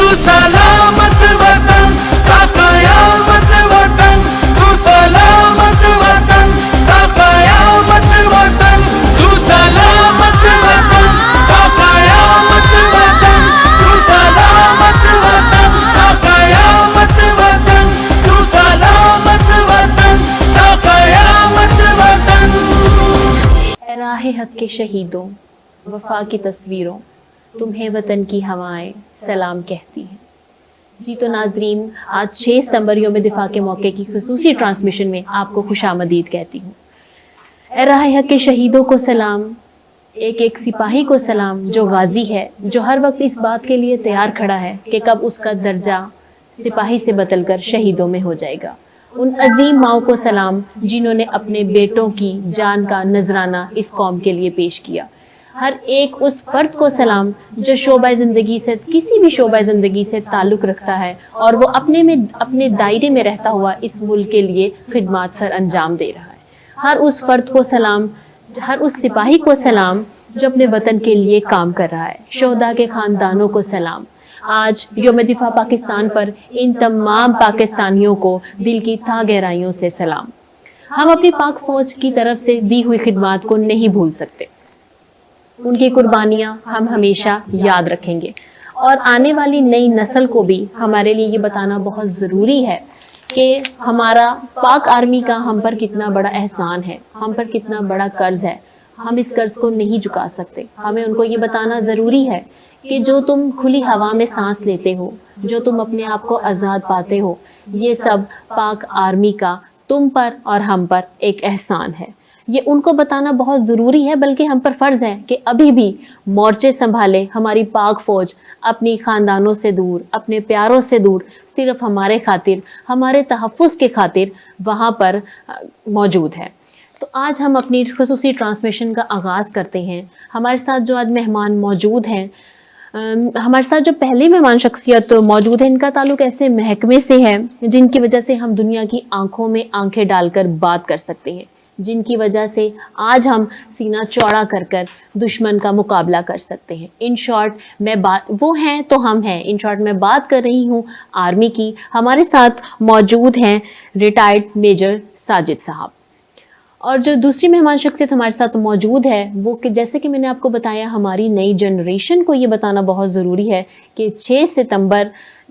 تو سلامت وطن تا قیامت وطن، تو سلامت وطن تا قیامت وطن، تو سلامت وطن تا قیامت وطن، تو سلامت وطن تا قیامت وطن، تو سلامت وطن تا قیامت وطن۔ اے راہ حق کے شہیدوں، وفا کی تصویروں، تمہیں وطن کی ہوائیں سلام کہتی ہیں۔ جی تو ناظرین، آج 6 ستمبر یوم دفاع کے موقع کی خصوصی ٹرانسمیشن میں آپ کو خوش آمدید کہتی ہوں۔ اے راہ حق کے شہیدوں کو سلام، ایک ایک سپاہی کو سلام جو غازی ہے، جو ہر وقت اس بات کے لیے تیار کھڑا ہے کہ کب اس کا درجہ سپاہی سے بدل کر شہیدوں میں ہو جائے گا۔ ان عظیم ماؤں کو سلام جنہوں نے اپنے بیٹوں کی جان کا نذرانہ اس قوم کے لیے پیش کیا۔ ہر ایک اس فرد کو سلام جو شعبہ زندگی سے، کسی بھی شعبہ زندگی سے تعلق رکھتا ہے اور وہ اپنے دائرے میں رہتا ہوا اس ملک کے لیے خدمات سر انجام دے رہا ہے۔ ہر اس فرد کو سلام، ہر اس سپاہی کو سلام جو اپنے وطن کے لیے کام کر رہا ہے۔ شہداء کے خاندانوں کو سلام۔ آج یوم دفاع پاکستان پر ان تمام پاکستانیوں کو دل کی تہ گہرائیوں سے سلام۔ ہم اپنی پاک فوج کی طرف سے دی ہوئی خدمات کو نہیں بھول سکتے، ان کی قربانیاں ہم ہمیشہ یاد رکھیں گے، اور آنے والی نئی نسل کو بھی ہمارے لیے یہ بتانا بہت ضروری ہے کہ ہمارا پاک آرمی کا ہم پر کتنا بڑا احسان ہے، ہم پر کتنا بڑا قرض ہے۔ ہم اس قرض کو نہیں چکا سکتے۔ ہمیں ان کو یہ بتانا ضروری ہے کہ جو تم کھلی ہوا میں سانس لیتے ہو، جو تم اپنے آپ کو آزاد پاتے ہو، یہ سب پاک آرمی کا تم پر اور ہم پر ایک احسان ہے۔ یہ ان کو بتانا بہت ضروری ہے، بلکہ ہم پر فرض ہے کہ ابھی بھی مورچے سنبھالے ہماری پاک فوج اپنی خاندانوں سے دور، اپنے پیاروں سے دور، صرف ہمارے خاطر، ہمارے تحفظ کے خاطر وہاں پر موجود ہے۔ تو آج ہم اپنی خصوصی ٹرانسمیشن کا آغاز کرتے ہیں۔ ہمارے ساتھ جو آج مہمان موجود ہیں، ہمارے ساتھ جو پہلی مہمان شخصیت موجود ہے، ان کا تعلق ایسے محکمے سے ہے جن کی وجہ سے ہم دنیا کی آنکھوں میں آنکھیں ڈال کر بات کر سکتے ہیں، جن کی وجہ سے آج ہم سینہ چوڑا کر کر دشمن کا مقابلہ کر سکتے ہیں۔ ان شارٹ وہ ہیں تو ہم ہیں۔ ان شارٹ میں بات کر رہی ہوں آرمی کی۔ ہمارے ساتھ موجود ہیں ریٹائرڈ میجر ساجد صاحب، اور جو دوسری مہمان شخصیت ہمارے ساتھ موجود ہے وہ کہ جیسے کہ میں نے آپ کو بتایا، ہماری نئی جنریشن کو یہ بتانا بہت ضروری ہے کہ 6 ستمبر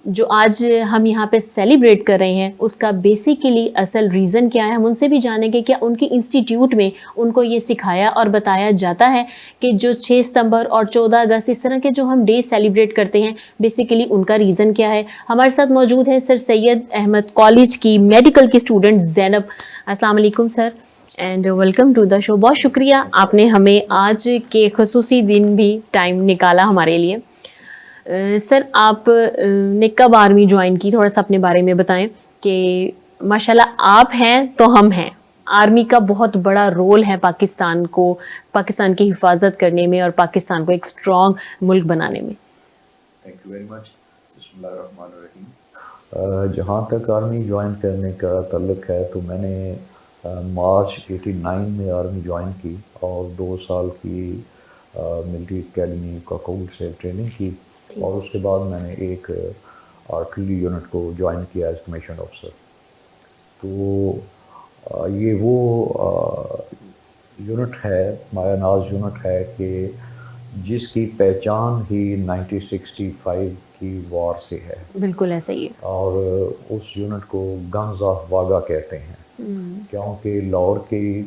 جو آج ہم یہاں پہ سیلیبریٹ کر رہے ہیں، اس کا بیسیکلی اصل ریزن کیا ہے، ہم ان سے بھی جانیں گے کہ ان کی انسٹیٹیوٹ میں ان کو یہ سکھایا اور بتایا جاتا ہے کہ جو 6 ستمبر اور 14 اگست اس طرح کے جو ہم ڈے سیلیبریٹ کرتے ہیں، بیسیکلی ان کا ریزن کیا ہے۔ ہمارے ساتھ موجود ہے سر سید احمد کالج کی میڈیکل کی اسٹوڈنٹ زینب۔ السلام علیکم سر، اینڈ ویلکم ٹو دا شو۔ بہت شکریہ آپ نے ہمیں آج کے خصوصی دن بھی ٹائم نکالا ہمارے لیے۔ سر آپ نے کب آرمی جوائن کی، تھوڑا سا اپنے بارے میں بتائیں کہ ماشاءاللہ آپ ہیں تو ہم ہیں۔ آرمی کا بہت بڑا رول ہے پاکستان کی حفاظت کرنے میں اور پاکستان کو ایک اسٹرانگ ملک بنانے میں۔ Thank you very much. بسم اللہ الرحمن الرحیم۔ جہاں تک آرمی جوائن کرنے کا تعلق ہے تو میں نے مارچ 89 میں آرمی جوائن کی اور 2 سال کی ملٹری اکیڈمی کاکول سے ٹریننگ کی، اور اس کے بعد میں نے ایک آرٹلری یونٹ کو جوائن کیا ایز کمیشن آفیسر۔ تو یہ وہ یونٹ ہے، مایا ناز یونٹ ہے کہ جس کی پہچان ہی 1965 کی وار سے ہے۔ بالکل ایسا ہی ہے۔ اور اس یونٹ کو گنز آف واگا کہتے ہیں، کیونکہ لاہور کی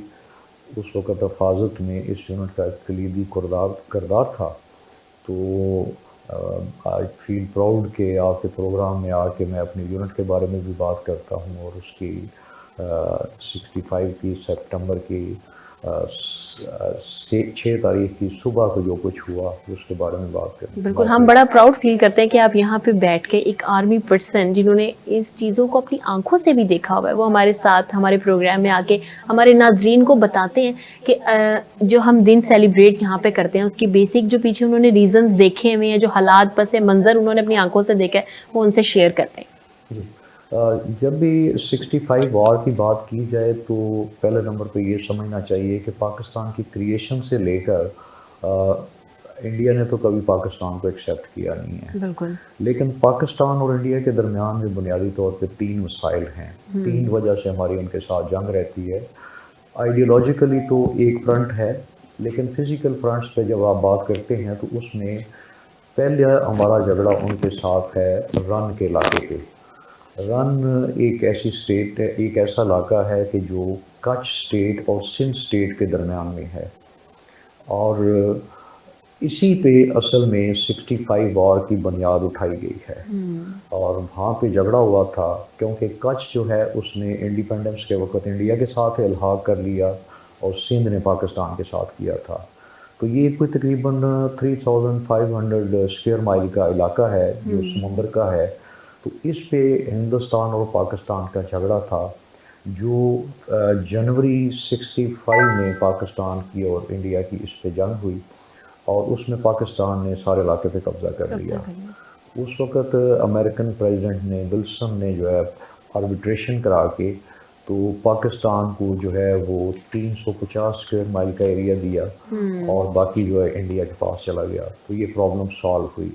اس وقت حفاظت میں اس یونٹ کا کلیدی کردار تھا۔ تو آئی فیل پراؤڈ کہ آپ کے پروگرام میں آ کے میں اپنی یونٹ کے بارے میں بھی بات کرتا ہوں، اور اس کی 65 کی سپٹمبر کی 6 تاریخ کی صبح کو جو کچھ ہوا اس کے بارے میں بات کریں۔ بالکل، ہم بڑا پراؤڈ فیل کرتے ہیں کہ آپ یہاں پہ بیٹھ کے ایک آرمی پرسن جنہوں نے اس چیزوں کو اپنی آنکھوں سے بھی دیکھا ہوا ہے، وہ ہمارے ساتھ ہمارے پروگرام میں آ کے ہمارے ناظرین کو بتاتے ہیں کہ جو ہم دن سیلیبریٹ یہاں پہ کرتے ہیں اس کی بیسک جو پیچھے انہوں نے ریزنز دیکھے ہوئے ہیں، جو حالات پس منظر انہوں نے اپنی آنکھوں سے دیکھا ہے، وہ ان سے شیئر کرتے ہیں۔ جب بھی 65 وار کی بات کی جائے تو پہلے نمبر پہ یہ سمجھنا چاہیے کہ پاکستان کی کریشن سے لے کر انڈیا نے تو کبھی پاکستان کو ایکسیپٹ کیا نہیں ہے، بالکل. لیکن پاکستان اور انڈیا کے درمیان جو بنیادی طور پہ 3 مسائل ہیں، 3 وجہ سے ہماری ان کے ساتھ جنگ رہتی ہے. آئیڈیولوجیکلی تو ایک فرنٹ ہے، لیکن فزیکل فرنٹس پہ جب آپ بات کرتے ہیں تو اس میں پہلے ہمارا جھگڑا ان کے ساتھ ہے رن کے علاقے پہ. رن ایک ایسی سٹیٹ ہے، ایک ایسا علاقہ ہے کہ جو کچھ سٹیٹ اور سندھ سٹیٹ کے درمیان میں ہے، اور اسی پہ اصل میں 65 وار کی بنیاد اٹھائی گئی ہے. اور وہاں پہ جھگڑا ہوا تھا کیونکہ کچھ جو ہے اس نے انڈیپینڈنس کے وقت انڈیا کے ساتھ الحاق کر لیا اور سندھ نے پاکستان کے ساتھ کیا تھا. تو یہ کوئی تقریباً 3500 اسکوائر مائل کا علاقہ ہے جو سمندر کا ہے. تو اس پہ ہندوستان اور پاکستان کا جھگڑا تھا جو جنوری 65 میں پاکستان کی اور انڈیا کی اس پہ جنگ ہوئی، اور اس میں پاکستان نے سارے علاقے پہ قبضہ کر لیا. اس وقت امریکن پریزیڈنٹ نے ولسن نے جو ہے آربیٹریشن کرا کے تو پاکستان کو جو ہے وہ 350 اسکوائر مائل کا ایریا دیا، اور باقی جو ہے انڈیا کے پاس چلا گیا. تو یہ پرابلم سالو ہوئی.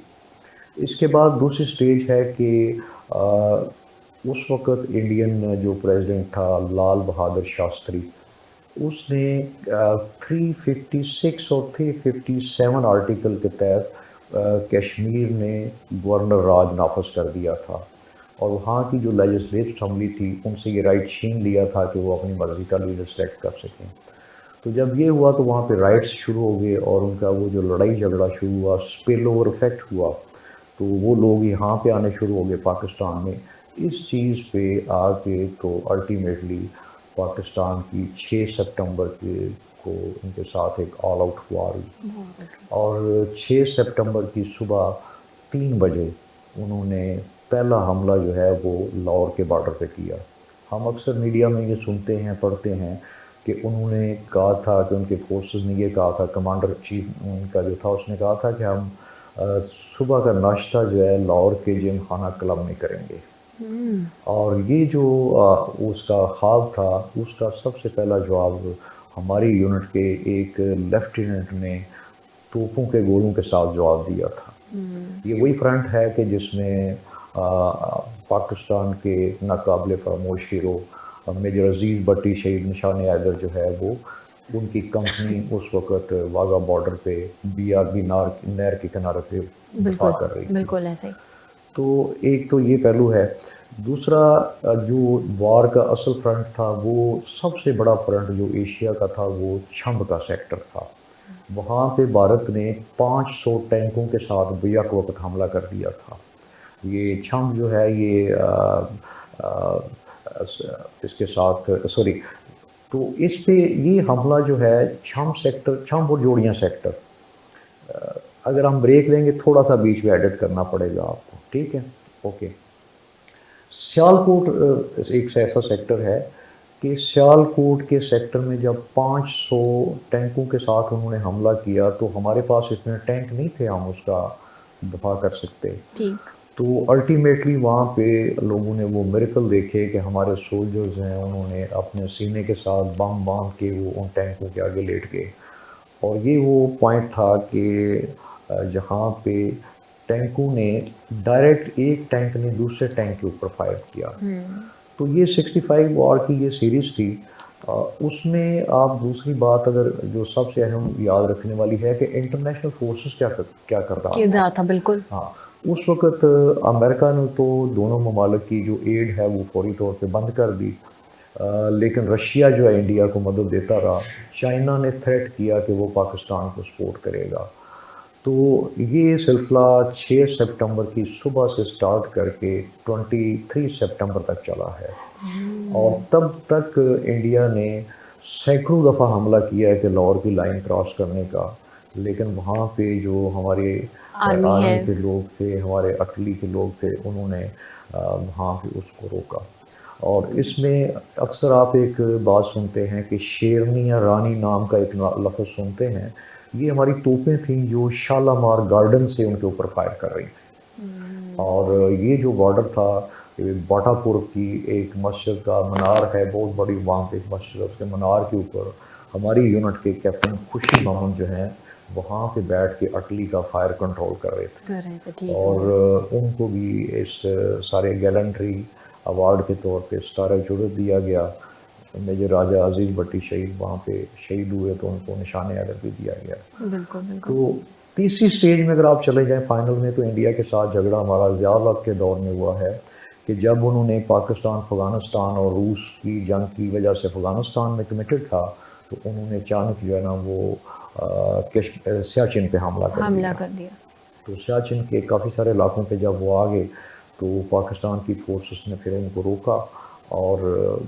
اس کے بعد دوسری سٹیج ہے کہ اس وقت انڈین جو پریزیڈنٹ تھا لال بہادر شاستری، اس نے 356 اور 357 آرٹیکل کے تحت کشمیر نے گورنر راج نافذ کر دیا تھا، اور وہاں کی جو لیجسلیٹو اسمبلی تھی ان سے یہ رائٹ چھین لیا تھا کہ وہ اپنی مرضی کا لیڈر سلیکٹ کر سکیں. تو جب یہ ہوا تو وہاں پہ رائٹس شروع ہو گئے، اور ان کا وہ جو لڑائی جھگڑا شروع ہوا، اسپل اوور افیکٹ ہوا، تو وہ لوگ یہاں پہ آنے شروع ہو گئے پاکستان میں. اس چیز پہ آ کے تو الٹیمیٹلی پاکستان کی 6 سپٹمبر کو ان کے ساتھ ایک آل آؤٹ وار ہوئی، اور 6 سپٹمبر کی صبح 3 بجے انہوں نے پہلا حملہ جو ہے وہ لاہور کے بارڈر پہ کیا. ہم اکثر میڈیا میں یہ سنتے ہیں پڑھتے ہیں کہ انہوں نے کہا تھا کہ ان کے فورسز نے یہ کہا تھا، کمانڈر چیف ان کا جو تھا اس نے کہا تھا کہ ہم صبح کا ناشتہ جو ہے لاہور کے جم خانہ کلب میں کریں گے. اور یہ جو اس کا خواب تھا، اس کا سب سے پہلا جواب ہماری یونٹ کے ایک لیفٹیننٹ نے توپوں کے گولوں کے ساتھ جواب دیا تھا. یہ وہی فرنٹ ہے کہ جس میں پاکستان کے ناقابل فراموش ہیرو میجر عزیز بٹی شہید نشان حیدر جو ہے وہ ان کی کمپنی اس وقت واگا بارڈر پہ BRB نہر کے کنارے پہ دفاع کر رہی تھی. بالکل ایسے ہی. تو ایک تو یہ پہلو ہے. دوسرا جو وار کا اصل فرنٹ تھا، وہ سب سے بڑا فرنٹ جو ایشیا کا تھا وہ چھمب کا سیکٹر تھا. وہاں پہ بھارت نے 500 ٹینکوں کے ساتھ بیک وقت حملہ کر دیا تھا. یہ چھمب جو ہے یہ اس کے ساتھ تو اس پہ یہ حملہ جو ہے چھمب اور جوڑیاں سیکٹر، اگر ہم بریک لیں گے تھوڑا سا بیچ میں ایڈٹ کرنا پڑے گا آپ کو، ٹھیک ہے؟ اوکے. سیالکوٹ ایک ایسا سیکٹر ہے کہ سیالکوٹ کے سیکٹر میں جب 500 ٹینکوں کے ساتھ انہوں نے حملہ کیا تو ہمارے پاس اتنے ٹینک نہیں تھے ہم اس کا دفاع کر سکتے. تو الٹیمیٹلی وہاں پہ لوگوں نے وہ میریکل دیکھے کہ ہمارے سولجرز ہیں انہوں نے اپنے سینے کے ساتھ بم باندھ کے وہ ان ٹینکوں کے آگے لیٹ گئے. اور یہ وہ پوائنٹ تھا کہ جہاں پہ ٹینکوں نے ڈائریکٹ ایک ٹینک نے دوسرے ٹینک کے اوپر فائر کیا. تو یہ 65 وار کی یہ سیریز تھی. اس میں آپ دوسری بات اگر جو سب سے اہم یاد رکھنے والی ہے کہ انٹرنیشنل فورسز کیا کرتا تھا. بالکل. ہاں، اس وقت امریکہ نے تو دونوں ممالک کی جو ایڈ ہے وہ فوری طور پہ بند کر دی، لیکن رشیا جو ہے انڈیا کو مدد دیتا رہا. چائنا نے تھریٹ کیا کہ وہ پاکستان کو سپورٹ کرے گا. تو یہ سلسلہ 6 سپٹمبر کی صبح سے سٹارٹ کر کے 23 سپٹمبر تک چلا ہے، اور تب تک انڈیا نے سینکڑوں دفعہ حملہ کیا ہے کہ لاہور کی لائن کراس کرنے کا، لیکن وہاں پہ جو ہمارے آرمی کے لوگ تھے، ہمارے اٹلی کے لوگ تھے، انہوں نے وہاں پہ اس کو روکا. اور اس میں اکثر آپ ایک بات سنتے ہیں کہ شیرنی یا رانی نام کا ایک لفظ سنتے ہیں. یہ ہماری توپیں تھیں جو شالامار گارڈن سے ان کے اوپر فائر کر رہی تھیں. اور یہ جو بارڈر تھا باٹا پور کی ایک مسجد کا منار ہے بہت بڑی، وہاں پہ ایک مسجد ہے، اس کے منار کے اوپر ہماری یونٹ کے کیپٹن خوشی محمد جو ہیں وہاں پہ بیٹھ کے اٹلی کا فائر کنٹرول کر رہے تھے، کر رہے تھے، ٹھیک ہے. اور ان کو بھی اس سارے گیلنٹری ایوارڈ کے طور پہ ستارہ جرت دیا گیا. میجر راجہ عزیز بٹی شہید وہاں پہ شہید ہوئے تو ان کو نشان ادب بھی دیا گیا. بالکل بالکل. تو تیسری سٹیج میں اگر آپ چلے جائیں فائنل میں، تو انڈیا کے ساتھ جھگڑا ہمارا ضیاء الحق کے دور میں ہوا ہے کہ جب انہوں نے پاکستان، افغانستان اور روس کی جنگ کی وجہ سے افغانستان میں کمیٹڈ تھا، تو انہوں نے اچانک جو ہے نا وہ سیاچن پہ حملہ کر دیا. تو سیاچن کے کافی سارے علاقوں پہ جب وہ آ گئے تو پاکستان کی فورسز نے پھر ان کو روکا اور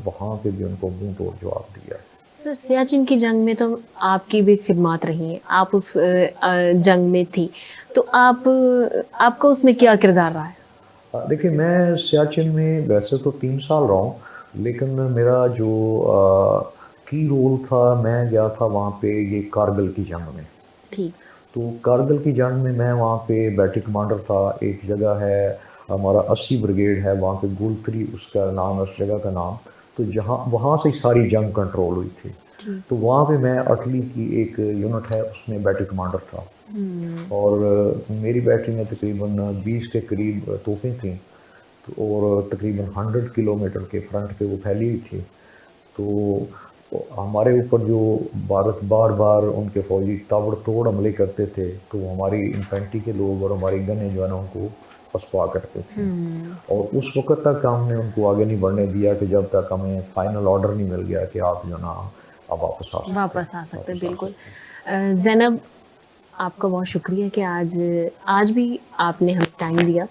وہاں پہ بھی ان کو منہ توڑ جواب دیا. سر سیاچن کی جنگ میں تو آپ کی بھی خدمات رہی ہیں، آپ اس جنگ میں تھی، تو آپ کا اس میں کیا کردار رہا ہے؟ دیکھیں میں سیاچن میں ویسے تو 3 سال رہا ہوں، لیکن میرا جو کی رول تھا، میں گیا تھا وہاں پہ یہ کارگل کی جنگ میں. ٹھیک. تو کارگل کی جنگ میں میں وہاں پہ بیٹری کمانڈر تھا. ایک جگہ ہے ہمارا 80 بریگیڈ ہے، وہاں پہ گولتری اس کا نام ہے، اس جگہ کا نام. تو جہاں وہاں سے ساری جنگ کنٹرول ہوئی تھی. تو وہاں پہ میں اٹلی کی ایک یونٹ ہے اس میں بیٹری کمانڈر تھا، اور میری بیٹری میں تقریباً 20 کے قریب توپیں تھیں، اور تقریباً 100 کلومیٹر کے فرنٹ پہ وہ پھیلی ہوئی تھی. تو ہمارے اوپر جو بھارت بار بار ان کے فوجی تابڑ توڑ حملے کرتے تھے، تو ہماری انفینٹری کے لوگ اور ہماری گنیں جو ہے نا ان کو پسپا کرتے تھے. اور اس وقت تک ہم نے ان کو آگے نہیں بڑھنے دیا کہ جب تک ہمیں فائنل آرڈر نہیں مل گیا کہ آپ جو ہے نا اب واپس آ سکتے. بالکل. زینب آپ کا بہت شکریہ کہ آج بھی آپ نے ہمیں ٹائم دیا.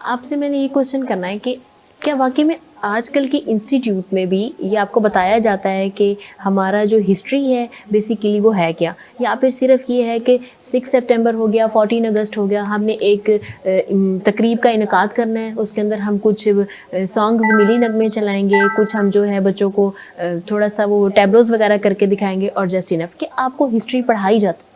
آپ سے میں نے یہ کوشچن کرنا ہے کہ کیا واقعی میں آج کل کی انسٹیٹیوٹ میں بھی یہ آپ کو بتایا جاتا ہے کہ ہمارا جو ہسٹری ہے بیسیکلی وہ ہے کیا، یا پھر صرف یہ ہے کہ 6 سپٹمبر ہو گیا، 14 اگست ہو گیا، ہم نے ایک تقریب کا انعقاد کرنا ہے، اس کے اندر ہم کچھ سانگز ملی نغمے چلائیں گے، کچھ ہم جو ہے بچوں کو تھوڑا سا وہ ٹیبلوز وغیرہ کر کے دکھائیں گے اور جسٹ انف. کہ آپ کو ہسٹری پڑھائی جاتی؟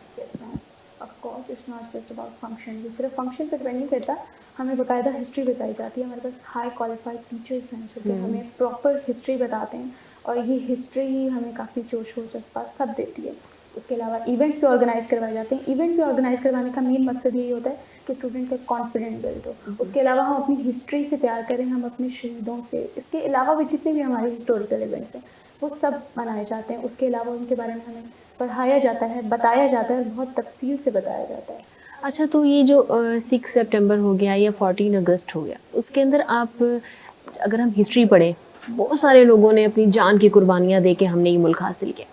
یہ صرف فنکشن پہ ڈپینڈ نہیں کرتا، ہمیں باقاعدہ ہسٹری بتائی جاتی ہے. ہمارے پاس ہائی کوالیفائڈ ٹیچرس ہیں جو کہ ہمیں پراپر ہسٹری بتاتے ہیں، اور یہ ہسٹری ہی ہمیں کافی جوش و جذبات سب دیتی ہے. اس کے علاوہ ایونٹس بھی آرگنائز کروائے جاتے ہیں. ایونٹ بھی آرگنائز کروانے کا مین مقصد یہی ہوتا ہے کہ اسٹوڈنٹ کا کانفیڈنٹ بلڈ ہو. اس کے علاوہ ہم اپنی ہسٹری سے پیار کریں، ہم اپنے شہیدوں سے، اس کے علاوہ بھی جتنے بھی ہمارے ہسٹوریکل ایونٹس ہیں وہ سب منائے جاتے ہیں. اس کے علاوہ ان کے بارے میں ہمیں پڑھایا جاتا ہے، بتایا جاتا ہے، اور بہت تفصیل سے بتایا جاتا ہے. اچھا، تو یہ جو 6 سپٹمبر ہو گیا یا 14 اگست ہو گیا، اس کے اندر آپ اگر ہم ہسٹری پڑھیں، بہت سارے لوگوں نے اپنی جان کی قربانیاں دے کے ہم نے یہ ملک حاصل کیا،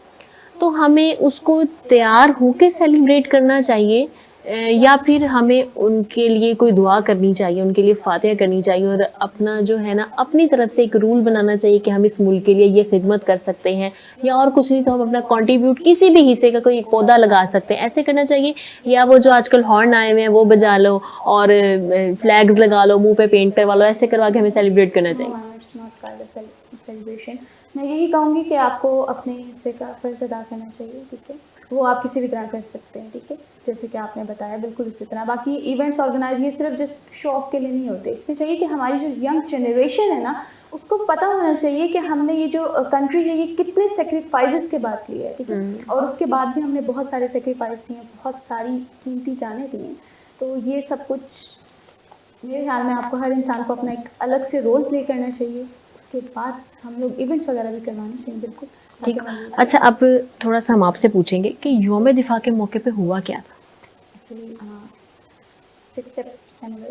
تو ہمیں اس کو تیار ہو کے سیلیبریٹ کرنا چاہیے، یا پھر ہمیں ان کے لیے کوئی دعا کرنی چاہیے، ان کے لیے فاتحہ کرنی چاہیے، اور اپنا جو ہے نا اپنی طرف سے ایک رول بنانا چاہیے کہ ہم اس ملک کے لیے یہ خدمت کر سکتے ہیں، یا اور کچھ نہیں تو ہم اپنا کنٹریبیوٹ کسی بھی حصے کا کوئی ایک پودا لگا سکتے ہیں، ایسے کرنا چاہیے؟ یا وہ جو آج کل ہارن آئے ہوئے ہیں وہ بجا لو اور فلیگز لگا لو، منہ پہ پینٹ کروا لو، ایسے کروا کے ہمیں سیلیبریٹ کرنا چاہیے؟ سیلیبریشن میں یہی کہوں گی کہ آپ کو اپنے حصے کا فرض ادا کرنا چاہیے. ٹھیک ہے، وہ آپ کسی بھی طرح کر سکتے ہیں. ٹھیک ہے، جیسے کہ آپ نے بتایا بالکل اسی طرح. باقی ایونٹس آرگنائز یہ صرف جسٹ شو آف کے لیے نہیں ہوتے. اس میں چاہیے کہ ہماری جو ینگ جنریشن ہے نا، اس کو پتہ ہونا چاہیے کہ ہم نے یہ جو کنٹری ہے یہ کتنے سیکریفائزز کے بعد لی ہے. ٹھیک ہے، اور اس کے بعد بھی ہم نے بہت سارے سیکریفائز کیے ہیں، بہت ساری قیمتی جانیں دی ہیں. تو یہ سب کچھ میرے خیال میں آپ کو ہر انسان کو اپنا ایک الگ سے رول پلے کرنا چاہیے. اس کے بعد ہم لوگ ایونٹس وغیرہ بھی کروانے چاہیے. بالکل ٹھیک. اچھا، اب تھوڑا سا ہم آپ سے پوچھیں گے کہ یوم دفاع کے موقع پہ ہوا کیا تھا؟ ایکچولی 6 سپٹمبر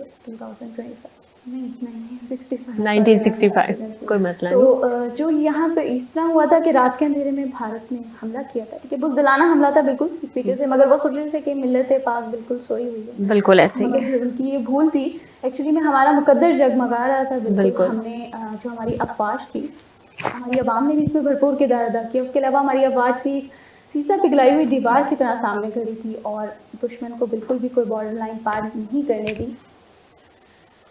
1965 کوئی مسئلہ نہیں. تو جو یہاں پہ اس طرح ہوا تھا کہ رات کے اندھیرے میں بھارت نے حملہ کیا تھا. ٹھیک ہے، بزدلانہ حملہ تھا بالکل اس طریقے سے، مگر وہ سوچ رہے تھے کہ ملت پاک بالکل سوئی ہوئی ہے. بالکل ایسے ہی ان کی یہ بھول تھی. ایکچولی میں ہمارا مقدر جگمگا رہا تھا. بالکل ہم نے جو ہماری افواج تھی، ہماری عوام نے بھی اس میں بھرپور کردار ادا کیا. اس کے علاوہ ہماری افواج بھی سیسا پگھلائی ہوئی دیوار کی طرح سامنے کھڑی تھی اور دشمن کو بالکل بھی کوئی بارڈر لائن پار نہیں کرنے دی.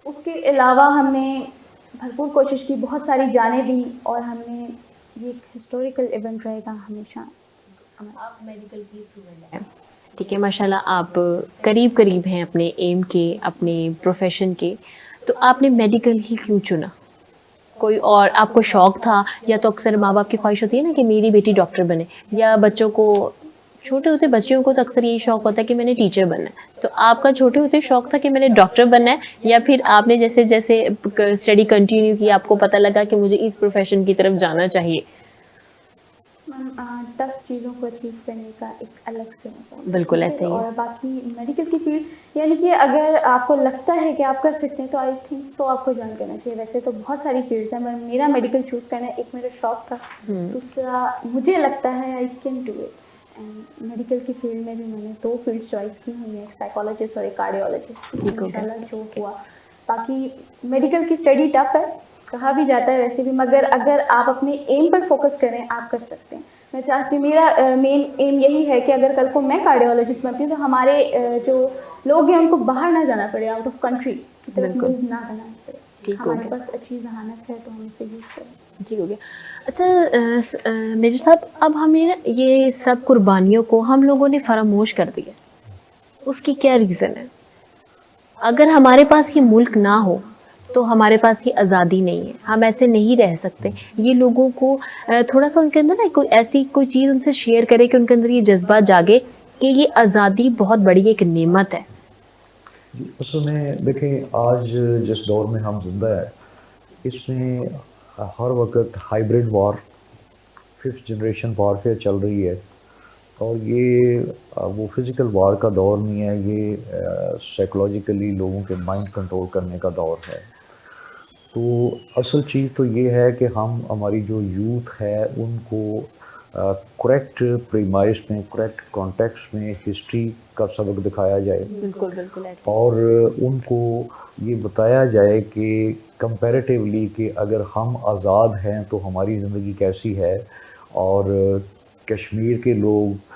اس کے علاوہ ہم نے بھرپور کوشش کی، بہت ساری جانیں دی، اور ہم نے یہ ایک ہسٹوریکل ایونٹ رہے گا ہمیشہ. آپ میڈیکل کی اسٹوڈنٹ ہیں، ٹھیک ہے، ماشاءاللہ آپ قریب قریب ہیں اپنے ایم کے، اپنے پروفیشن کے، تو آپ نے میڈیکل ہی کیوں چنا؟ کوئی اور آپ کو شوق تھا، یا تو اکثر ماں باپ کی خواہش ہوتی ہے نا کہ میری بیٹی ڈاکٹر بنے، یا بچوں کو چھوٹے ہوتے بچوں کو تو اکثر یہی شوق ہوتا ہے کہ میں نے ٹیچر بننا ہے, تو آپ کا چھوٹے ہوتے شوق تھا کہ میں نے ڈاکٹر بننا ہے, یا پھر آپ نے جیسے جیسے اسٹڈی کنٹینیو کی آپ کو پتہ لگا کہ مجھے اس پروفیشن کی طرف جانا چاہیے؟ ٹف چیزوں کو اچیو کرنے کا ایک الگ سے مزہ ہے. بالکل ایسا ہی ہے. اور باقی میڈیکل کی فیلڈ یعنی کہ اگر آپ کو لگتا ہے کہ آپ کر سکتے ہیں تو آئی تھنک تو آپ کو جوائن کرنا چاہیے. ویسے تو بہت ساری فیلڈس ہیں, میرا میڈیکل چوز کرنا ایک میرا شوق تھا, دوسرا مجھے لگتا ہے I can do it. And medical کی فیلڈ میں بھی میں نے 2 فیلڈ چوائس کی ہوئی ہیں, ایک سائیکالوجسٹ اور ایک کارڈیولوجسٹ. ان شاء اللہ جو ہوا. باقی میڈیکل کی اسٹڈی ٹف ہے, کہا بھی جاتا ہے ویسے بھی, مگر اگر آپ اپنے ایم پر فوکس کریں آپ کر سکتے ہیں. میں چاہتی ہوں, میرا مین ایم یہی ہے کہ اگر کل کو میں کارڈیولوجسٹ بنتی ہوں تو ہمارے جو لوگ ہیں ان کو باہر نہ جانا پڑے, آؤٹ آف کنٹری کی طرف موو نہ کرنا پڑے. ہمارے پاس اچھی ذہانت ہے تو ہم اسے یوز کریں. جی ہو گیا. اچھا میجر صاحب, اب ہمیں یہ سب قربانیوں کو ہم لوگوں نے فراموش کر دیا, اس کی کیا ریزن ہے؟ اگر ہمارے پاس یہ ملک نہ ہو تو ہمارے پاس یہ آزادی نہیں ہے, ہم ایسے نہیں رہ سکتے. یہ لوگوں کو تھوڑا سا ان کے اندر نا کوئی ایسی کوئی چیز ان سے شیئر کرے کہ ان کے اندر یہ جذبہ جاگے کہ یہ آزادی بہت بڑی ایک نعمت ہے. جی اصل میں دیکھیں, آج جس دور میں ہم زندہ ہیں اس میں ہر وقت ہائیبریڈ وار, 5th جنریشن وارفیئر چل رہی ہے. اور یہ وہ فزیکل وار کا دور نہیں ہے, یہ سائیکولوجیکلی لوگوں کے مائنڈ کنٹرول کرنے کا دور ہے. تو اصل چیز تو یہ ہے کہ ہم ہماری جو یوتھ ہے ان کو کریکٹ پریمائز میں, کریکٹ کانٹیکس میں ہسٹری کا سبق دکھایا جائے. بالکل بالکل. اور ان کو یہ بتایا جائے کہ کمپیریٹیولی کہ اگر ہم آزاد ہیں تو ہماری زندگی کیسی ہے. اور کشمیر کے لوگ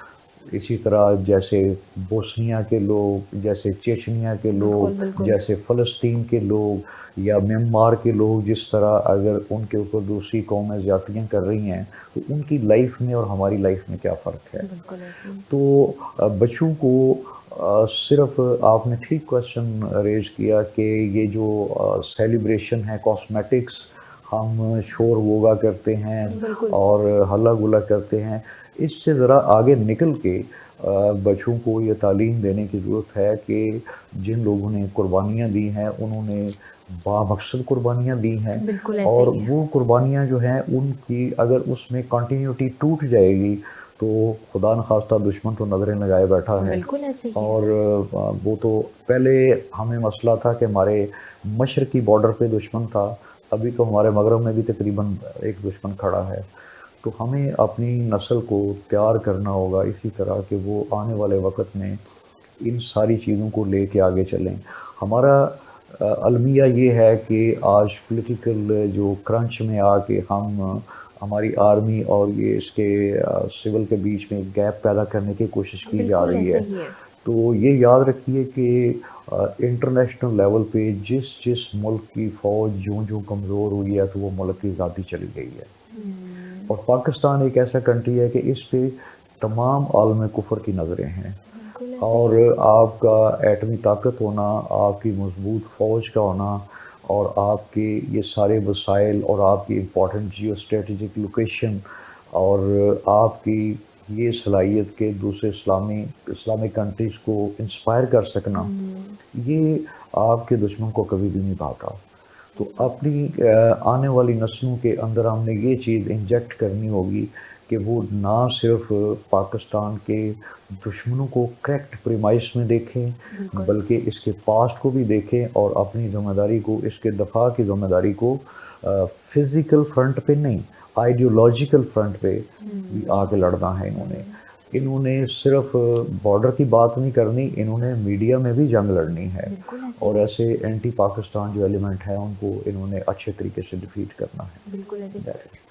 اسی طرح جیسے بوسنیا کے لوگ, جیسے چیچنیا کے لوگ, جیسے فلسطین کے لوگ یا میانمار کے لوگ, جس طرح اگر ان کے اوپر دوسری قومیں زیادتیاں کر رہی ہیں تو ان کی لائف میں اور ہماری لائف میں کیا فرق ہے. تو بچوں کو صرف آپ نے ٹھیک کوشچن ریز کیا کہ یہ جو سیلیبریشن ہے کاسمیٹکس, ہم شور ووگا کرتے ہیں اور ہلا گلا کرتے ہیں, اس سے ذرا آگے نکل کے بچوں کو یہ تعلیم دینے کی ضرورت ہے کہ جن لوگوں نے قربانیاں دی ہیں انہوں نے بامقصد قربانیاں دی ہیں, اور وہ قربانیاں جو ہیں ان کی اگر اس میں کنٹینیوٹی ٹوٹ جائے گی تو خدا نخواستہ دشمن تو نظریں لگائے بیٹھا ہے. اور وہ تو پہلے ہمیں مسئلہ تھا کہ ہمارے مشرقی بارڈر پہ دشمن تھا, ابھی تو ہمارے مغرب میں بھی تقریباً ایک دشمن کھڑا ہے. تو ہمیں اپنی نسل کو تیار کرنا ہوگا اسی طرح کہ وہ آنے والے وقت میں ان ساری چیزوں کو لے کے آگے چلیں. ہمارا المیہ یہ ہے کہ آج پولیٹیکل جو کرنچ میں آ کے ہماری آرمی اور یہ اس کے سول کے بیچ میں گیپ پیدا کرنے کی کوشش کی جا رہی ہے. تو یہ یاد رکھیے کہ انٹرنیشنل لیول پہ جس ملک کی فوج جو کمزور ہوئی ہے تو وہ ملک کی ذاتی چلی گئی ہے. اور پاکستان ایک ایسا کنٹری ہے کہ اس پہ تمام عالم کفر کی نظریں ہیں, اور آپ کا ایٹمی طاقت ہونا, آپ کی مضبوط فوج کا ہونا, اور آپ کے یہ سارے وسائل اور آپ کی امپورٹنٹ جیو اسٹریٹجک لوکیشن اور آپ کی یہ صلاحیت کہ دوسرے اسلامک کنٹریز کو انسپائر کر سکنا, یہ آپ کے دشمن کو کبھی بھی نہیں پاتا. تو اپنی آنے والی نسلوں کے اندر ہم نے یہ چیز انجیکٹ کرنی ہوگی کہ وہ نہ صرف پاکستان کے دشمنوں کو کریکٹ پریمائس میں دیکھیں بلکہ اس کے پاسٹ کو بھی دیکھیں, اور اپنی ذمہ داری کو, اس کے دفاع کی ذمہ داری کو فزیکل فرنٹ پہ نہیں آئیڈیولوجیکل فرنٹ پہ بھی آ کے لڑنا ہے. انہوں نے صرف بارڈر کی بات نہیں کرنی, انہوں نے میڈیا میں بھی جنگ لڑنی ہے, اور ایسے اینٹی پاکستان جو ایلیمنٹ ہیں ان کو انہوں نے اچھے طریقے سے ڈیفیٹ کرنا ہے. بالکل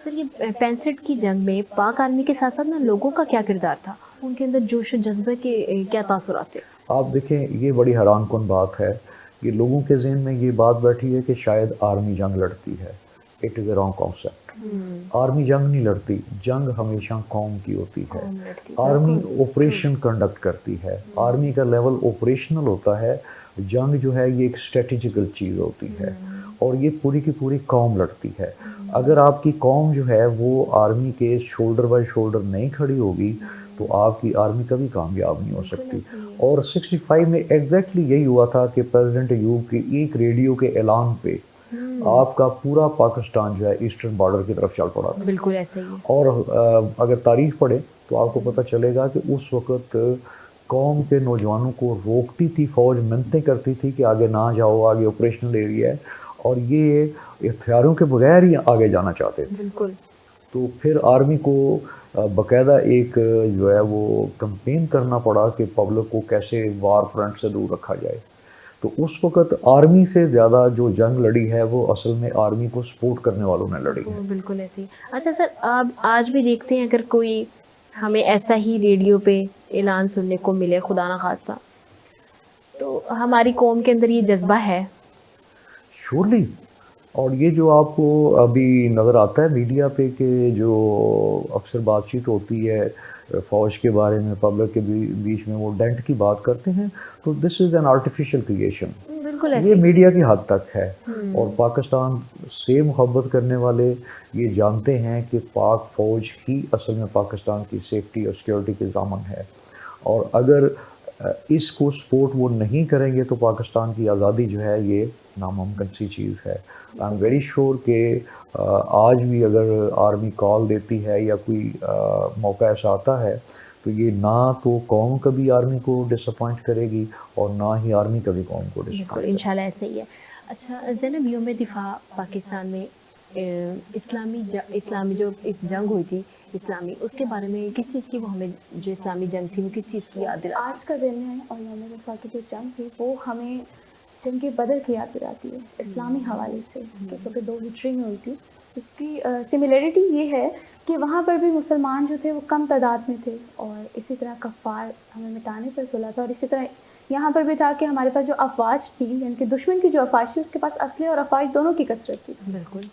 سر, یہ 65 کی جنگ میں پاک آرمی کے ساتھ ساتھ لوگوں کا کیا کردار تھا, ان کے اندر جوش و جذبے کے کیا تاثرات تھے؟ آپ دیکھیں, یہ بڑی حیران کن بات ہے کہ لوگوں کے ذہن میں یہ بات بیٹھی ہے کہ شاید آرمی جنگ لڑتی ہے. It is a wrong concept. Army جنگ نہیں لڑتی, جنگ ہمیشہ قوم کی ہوتی ہے. آرمی آپریشن کنڈکٹ کرتی ہے, آرمی کا لیول آپریشنل ہوتا ہے. جنگ جو ہے یہ ایک اسٹریٹجیکل چیز ہوتی ہے, اور یہ پوری کی پوری قوم لڑتی ہے. اگر آپ کی قوم جو ہے وہ آرمی کے شولڈر بائی شولڈر نہیں کھڑی ہوگی تو آپ کی آرمی کبھی کامیاب نہیں ہو سکتی. اور 65 میں ایگزیکٹلی یہی ہوا تھا کہ پریزیڈنٹ ایوب کے ایک ریڈیو کے اعلان پہ آپ کا پورا پاکستان جو ہے ایسٹرن بارڈر کی طرف چل پڑا تھا. بالکل ایسا ہی ہے. اور اگر تاریخ پڑھیں تو آپ کو پتہ چلے گا کہ اس وقت قوم کے نوجوانوں کو روکتی تھی فوج، منتیں کرتی تھی کہ آگے نہ جاؤ، آگے آپریشنل ایریا ہے، اور یہ ہتھیاروں کے بغیر ہی آگے جانا چاہتے تھے. بالکل. تو پھر آرمی کو باقاعدہ ایک جو ہے وہ کمپین کرنا پڑا کہ پبلک کو کیسے وار فرنٹ سے دور رکھا جائے. تو اس وقت آرمی سے زیادہ جو جنگ لڑی ہے وہ اصل میں آرمی کو سپورٹ کرنے والوں نے لڑی ہے. بالکل ایسے ہی. اچھا سر، آپ آج بھی دیکھتے ہیں اگر کوئی ہمیں ایسا ہی ریڈیو پہ اعلان سننے کو ملے خدا نہ خواستہ، تو ہماری قوم کے اندر یہ جذبہ ہے؟ شورلی. اور یہ جو آپ کو ابھی نظر آتا ہے میڈیا پہ کہ جو اکثر بات چیت ہوتی ہے فوج کے بارے میں پبلک کے بیچ میں، وہ ڈینٹ کی بات کرتے ہیں، تو دس از این آرٹیفیشیل کریشن. بالکل یہ میڈیا کی حد تک ہے. اور پاکستان سے محبت کرنے والے یہ جانتے ہیں کہ پاک فوج ہی اصل میں پاکستان کی سیفٹی اور سیکیورٹی کے ضامن ہے. اور اگر اس کو سپورٹ وہ نہیں کریں گے تو پاکستان کی آزادی جو ہے یہ ناممکن سی چیز ہے. آئی ایم ویری شیور کہ آج بھی اگر آرمی کال دیتی ہے یا کوئی موقع ایسا آتا ہے تو یہ نہ تو قوم کبھی آرمی کو ڈس اپوائنٹ کرے گی اور نہ ہی آرمی کبھی قوم کو ڈس اپوائنٹ کرے گی. انشاءاللہ ایسا ہی ہے. اچھا زینب، یوم دفاع پاکستان میں اسلامی جو ایک جنگ ہوئی تھی اسلامی، اس کے بارے میں کس چیز کی وہ ہمیں جو اسلامی جنگ تھی وہ کس چیز کی یاد دلاتی؟ آج کا دن ہے اور یوم دفاع کی جو جنگ تھی وہ ہمیں جنگ بدر کی یاد دلاتی ہے اسلامی حوالے سے، کیونکہ 2 ہجری میں ہوئی تھی. اس کی سملیرٹی یہ ہے کہ وہاں پر بھی مسلمان جو تھے وہ کم تعداد میں تھے، اور اسی طرح کفار ہمیں مٹانے پر تلا تھا. اور اسی طرح یہاں پر بھی تھا کہ ہمارے پاس جو افواج تھی، یعنی کہ دشمن کی جو افواج تھی اس کے پاس اسلحے اور افواج دونوں کی کثرت تھی. بالکل.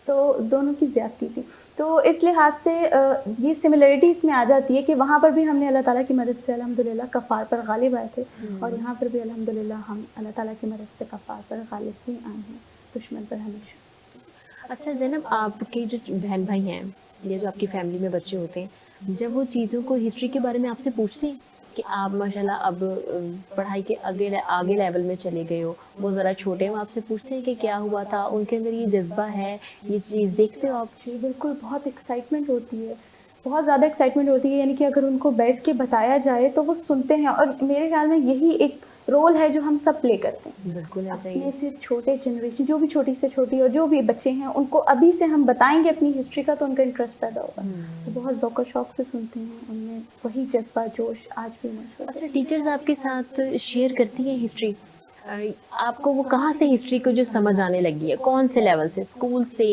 تو دونوں کی زیادتی تھی. تو اس لحاظ سے یہ سملیرٹی اس میں آ جاتی ہے کہ وہاں پر بھی ہم نے اللہ تعالیٰ کی مدد سے الحمدللہ کفار پر غالب آئے تھے، اور یہاں پر بھی الحمدللہ ہم اللہ تعالیٰ کی مدد سے کفار پر غالب ہی آئے ہیں، دشمن پر ہمیشہ. اچھا زینب، آپ کے جو بہن بھائی ہیں یا جو آپ کی فیملی میں بچے ہوتے ہیں، جب وہ چیزوں کو ہسٹری کے بارے میں آپ سے پوچھتے ہیں کہ آپ ماشاءاللہ اب پڑھائی کے آگے لیول میں چلے گئے ہو، وہ ذرا چھوٹے ہیں، وہ آپ سے پوچھتے ہیں کہ کیا ہوا تھا، ان کے اندر یہ جذبہ ہے، یہ چیز دیکھتے ہو آپ؟ جی بالکل، بہت ایکسائٹمنٹ ہوتی ہے، بہت زیادہ ایکسائٹمنٹ ہوتی ہے. یعنی کہ اگر ان کو بیٹھ کے بتایا جائے تو وہ سنتے ہیں، اور میرے خیال میں یہی ایک رول ہے جو ہم سب پلے کرتے ہیں. بالکل ایسا ہی اپنے سے چھوٹے جنریشن، جو بھی چھوٹی سے چھوٹی اور جو بھی بچے ہیں، ان کو ابھی سے ہم بتائیں گے اپنی ہسٹری کا تو ان کا انٹرسٹ پیدا ہوگا. وہ بہت ذوق و شوق سے سنتے ہیں، ان میں وہی جذبہ جوش آج بھی موجود ہے. اچھا، ٹیچرز آپ کے ساتھ شیئر کرتی ہیں ہسٹری؟ آپ کو وہ کہاں سے ہسٹری کو جو سمجھ آنے لگی ہے، کون سے لیول سے؟ اسکول سے،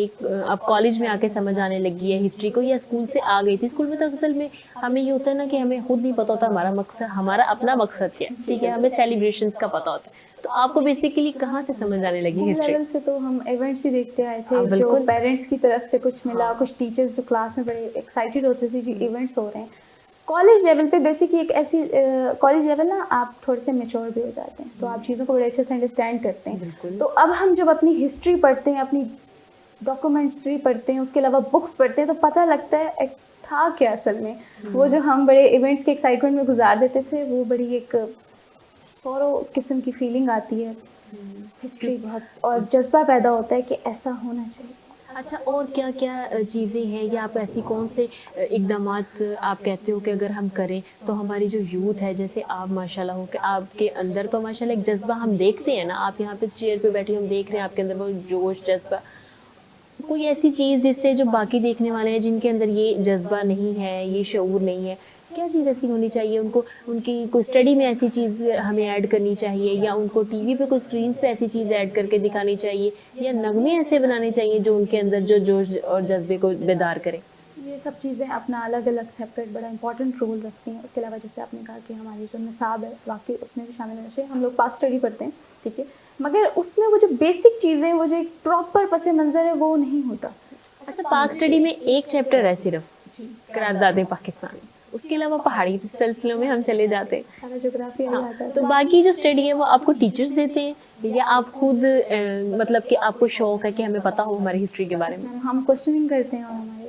اب کالج میں آ کے سمجھ آنے لگی ہے ہسٹری کو، یا اسکول سے آ گئی تھی؟ اسکول میں تو اصل میں ہمیں یہ ہوتا ہے نا کہ ہمیں خود نہیں پتا ہوتا ہمارا مقصد، ہمارا اپنا مقصد کیا ہے، ٹھیک ہے، ہمیں سیلیبریشنز کا پتا ہوتا ہے. تو آپ کو بیسیکلی کہاں سے سمجھ آنے لگی ہسٹری؟ لیول سے تو ہم ایونٹس ہی دیکھتے آئے تھے، جو پیرنٹس کی طرف سے کچھ ملا، کچھ ٹیچرز جو کلاس میں بڑے ایکسائٹیڈ ہوتے تھے کہ ایونٹس ہو رہے ہیں. کالج لیول پہ بیسکلی ایک ایسی کالج لیول نا آپ تھوڑے سے میچور بھی ہو جاتے ہیں، تو آپ چیزوں کو بڑے اچھے سے انڈرسٹینڈ کرتے ہیں. تو اب ہم جب اپنی ہسٹری پڑھتے ہیں، اپنی ڈاکومنٹری پڑھتے ہیں، اس کے علاوہ بکس پڑھتے ہیں، تو پتہ لگتا ہے تھا کیا اصل میں. وہ جو ہم بڑے ایونٹس کے ایکسائٹمنٹ میں گزار دیتے تھے، وہ بڑی ایک سورو قسم کی فیلنگ آتی ہے. ہسٹری بہت، اور جذبہ پیدا ہوتا ہے کہ ایسا ہونا چاہیے. اچھا، اور کیا کیا چیزیں ہیں یا آپ ایسی کون سے اقدامات آپ کہتے ہو کہ اگر ہم کریں تو ہماری جو یوتھ ہے، جیسے آپ ماشاءاللہ ہو کہ آپ کے اندر تو ماشاءاللہ ایک جذبہ ہم دیکھتے ہیں نا، آپ یہاں پہ چیئر پہ بیٹھے ہم دیکھ رہے ہیں آپ کے اندر وہ جوش، جذبہ، کوئی ایسی چیز جس سے جو باقی دیکھنے والے ہیں جن کے اندر یہ جذبہ نہیں ہے، یہ شعور نہیں ہے، کیا چیز ایسی ہونی چاہیے ان کو؟ ان کی کوئی اسٹڈی میں ایسی چیز ہمیں ایڈ کرنی چاہیے، یا ان کو ٹی وی پہ کوئی اسکرینس پہ ایسی چیز ایڈ کر کے دکھانی چاہیے، یا نغمے ایسے بنانے چاہیے جو ان کے اندر جو جوش اور جذبے کو بیدار کریں؟ یہ سب چیزیں اپنا الگ الگ سیپریٹ بڑا امپورٹنٹ رول رکھتی ہیں. اس کے علاوہ جیسے آپ نے کہا کہ ہماری جو نصاب ہے واقعی اس میں بھی شامل ہونا چاہیے. ہم لوگ پاک اسٹڈی پڑھتے ہیں، ٹھیک ہے، مگر اس میں وہ جو بیسک چیزیں، وہ جو ایک پراپر پس منظر ہے، وہ نہیں ہوتا. اچھا، پاک اسٹڈی میں ایک چیپٹر ہے صرف، قرارداد پاکستان، اس کے علاوہ پہاڑی سلسلوں میں ہم چلے جاتے ہیں، سارا جغرافی آتا ہے. تو باقی جو اسٹڈی ہے وہ آپ کو ٹیچرز دیتے ہیں یا آپ خود مطلب کہ آپ کو شوق ہے کہ ہمیں پتہ ہو ہماری ہسٹری کے بارے میں؟ ہم کوشچننگ کرتے ہیں اور ہمارے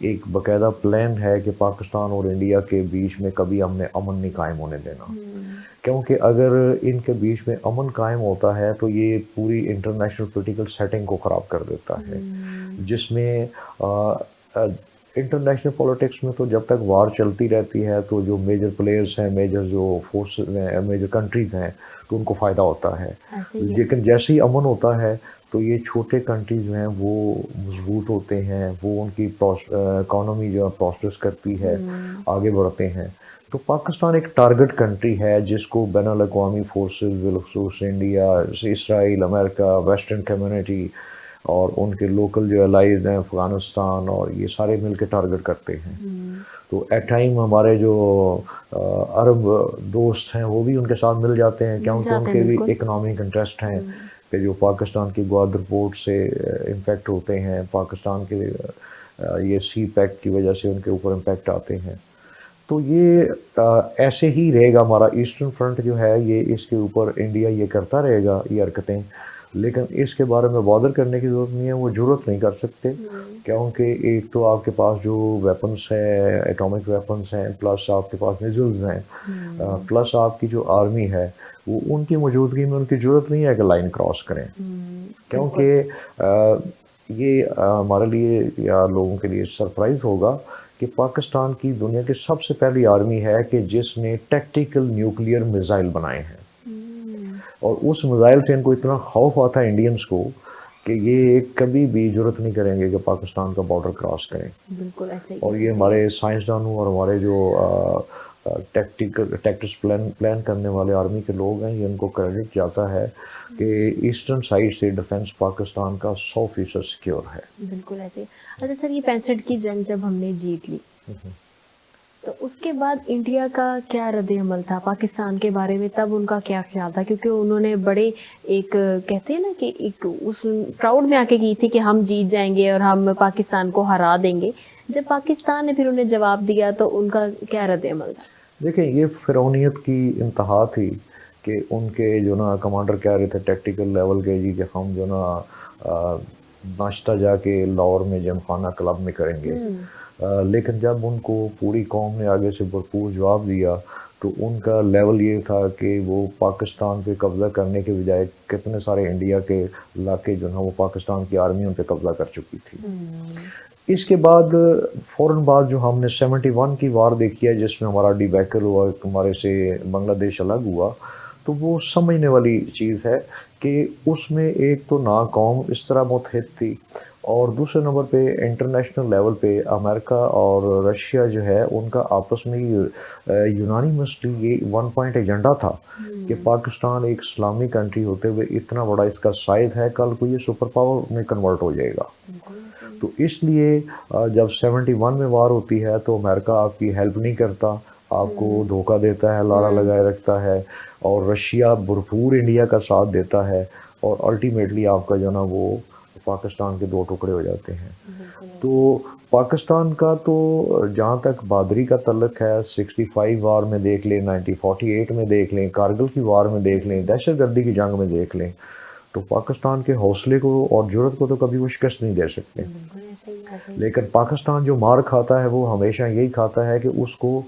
ایک باقاعدہ پلان ہے کہ پاکستان اور انڈیا کے بیچ میں کبھی ہم نے امن نہیں قائم ہونے دینا، کیونکہ اگر ان کے بیچ میں امن قائم ہوتا ہے تو یہ پوری انٹرنیشنل پولیٹیکل سیٹنگ کو خراب کر دیتا ہے، جس میں انٹرنیشنل پولیٹکس میں تو جب تک وار چلتی رہتی ہے تو جو میجر پلیئرز ہیں، میجر جو فورسز ہیں، میجر کنٹریز ہیں، تو ان کو فائدہ ہوتا ہے، لیکن جیسے ہی امن ہوتا ہے تو یہ چھوٹے کنٹریز جو ہیں وہ مضبوط ہوتے ہیں، وہ ان کی اکانومی جو ہے پروسپرس کرتی ہے، آگے بڑھتے ہیں۔ تو پاکستان ایک ٹارگٹ کنٹری ہے جس کو بین الاقوامی فورسز بالخصوص انڈیا، اسرائیل، امریکہ، ویسٹرن کمیونٹی اور ان کے لوکل جو الائز ہیں افغانستان اور یہ سارے مل کے ٹارگٹ کرتے ہیں۔ تو ایٹ ٹائم ہمارے جو عرب دوست ہیں وہ بھی ان کے ساتھ مل جاتے ہیں، کیونکہ ان کے بھی اکنامک انٹرسٹ ہیں کہ جو پاکستان کی گوادر پورٹ سے امپیکٹ ہوتے ہیں، پاکستان کے یہ سی پیک کی وجہ سے ان کے اوپر امپیکٹ آتے ہیں۔ تو یہ ایسے ہی رہے گا ہمارا ایسٹرن فرنٹ جو ہے، یہ اس کے اوپر انڈیا یہ کرتا رہے گا یہ حرکتیں، لیکن اس کے بارے میں بادر کرنے کی ضرورت نہیں ہے، وہ ضرورت نہیں کر سکتے، کیونکہ ایک تو آپ کے پاس جو ویپنس ہیں، ایٹامک ویپنس ہیں، پلس آپ کے پاس میزلز ہیں، پلس آپ کی جو آرمی ہے وہ ان کی موجودگی میں ان کی ضرورت نہیں ہے کہ لائن کراس کریں، کیونکہ یہ ہمارے لیے یا لوگوں کے لیے سرپرائز ہوگا کہ پاکستان کی دنیا کی سب سے پہلی آرمی ہے کہ جس نے ٹیکٹیکل نیوکلیئر میزائل بنائے ہیں، اور اس میزائل سے ان کو اتنا خوف آتا ہے انڈینز کو کہ یہ کبھی بھی ضرورت نہیں کریں گے کہ پاکستان کا بارڈر کراس کریں۔ بالکل ایسے ہی۔ اور یہ ہمارے سائنسدانوں اور ہمارے جو ٹیکٹکس پلان کرنے والے آرمی کے لوگ ہیں، یہ ان کو کریڈٹ جاتا ہے کہ ایسٹرن سائڈ سے ڈیفنس پاکستان کا 100% سیکیور ہے۔ بالکل ایسے ہی۔ اچھا سر، یہ 65 کی جنگ جب ہم نے جیت لی تو اس کے بعد انڈیا کا کیا رد عمل تھا پاکستان کے بارے میں؟ تب ان کا کیا خیال تھا؟ کیونکہ انہوں نے بڑے ایک کہتے ہیں نا کہ ایک اس پراؤڈ میں آ کے کی تھی کہ ہم جیت جائیں گے اور ہم پاکستان کو ہرا دیں گے۔ جب پاکستان نے پھر انہیں جواب دیا تو ان کا کیا رد عمل تھا؟ دیکھیں، یہ فرعونیت کی انتہا تھی کہ ان کے جو نا کمانڈر کہہ رہے تھے ٹیکٹیکل لیول کے جی کہ ہم جو نا ناشتہ جا کے لاہور میں جم خانہ کلب میں کریں گے، لیکن جب ان کو پوری قوم نے آگے سے بھرپور جواب دیا تو ان کا لیول یہ تھا کہ وہ پاکستان پہ قبضہ کرنے کے بجائے کتنے سارے انڈیا کے علاقے جو نا وہ پاکستان کی آرمی ان پہ قبضہ کر چکی تھی۔ اس کے بعد فوراً بعد جو ہم نے 71 کی وار دیکھی ہے جس میں ہمارا ڈی بیکل ہوا، ہمارے سے بنگلہ دیش الگ ہوا، تو وہ سمجھنے والی چیز ہے کہ اس میں ایک تو ناقوم اس طرح متحد تھی، اور دوسرے نمبر پہ انٹرنیشنل لیول پہ امریکہ اور رشیا جو ہے ان کا آپس میں یونانیمسلی یہ 1 پوائنٹ ایجنڈا تھا کہ پاکستان ایک اسلامی کنٹری ہوتے ہوئے اتنا بڑا اس کا سائز ہے، کل کو یہ سپر پاور میں کنورٹ ہو جائے گا۔ تو اس لیے جب 71 میں وار ہوتی ہے تو امریکہ آپ کی ہیلپ نہیں کرتا، آپ کو دھوکہ دیتا ہے، لارا لگائے رکھتا ہے، اور رشیا بھرپور انڈیا کا ساتھ دیتا ہے، اور الٹیمیٹلی آپ کا جو نا وہ پاکستان کے 2 ٹکڑے ہو جاتے ہیں۔ تو پاکستان کا تو جہاں تک بہادری کا تعلق ہے، 65 وار میں دیکھ لیں، 1948 میں دیکھ لیں، کارگل کی وار میں دیکھ لیں، دہشت گردی کی جنگ میں دیکھ لیں، تو پاکستان کے حوصلے کو اور جرأت کو تو کبھی وہ شکست نہیں دے سکتے۔ لیکن پاکستان جو مار کھاتا ہے وہ ہمیشہ یہی کھاتا ہے کہ اس کو